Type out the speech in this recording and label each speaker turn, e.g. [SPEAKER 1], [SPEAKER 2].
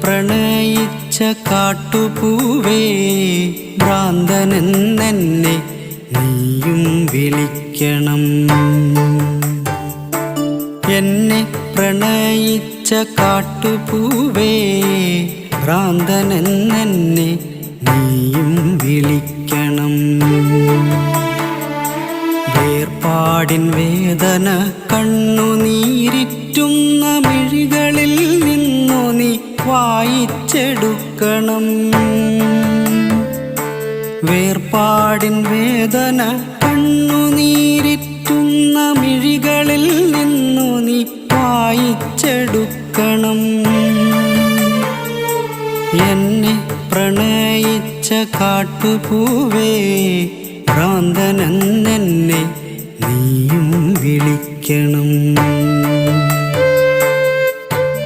[SPEAKER 1] പ്രണയിച്ച കാട്ടുപൂവേ ഭ്രാന്തനെന്നെ നീയും വിളിക്കണം. എന്നെ പ്രണയിച്ച കാട്ടുപൂവേ ഭ്രാന്തനെന്നെ നീയും വിളിക്കണം. വേർപാടിൻ വേദന കണ്ണുനീരിറ്റുന്ന മിഴികളിൽ നിന്നു നീ വായിച്ചെടുക്കണം. വേർപാടിൻ വേദന കണ്ണുനീരിറ്റുന്ന മിഴികളിൽ നിന്നു നീ വായിച്ചെടുക്കണം. എന്നെ പ്രണയിച്ച കാട്ടുപൂവേ ഭ്രാന്തനെന്നെ നീയും വിളിക്കണം.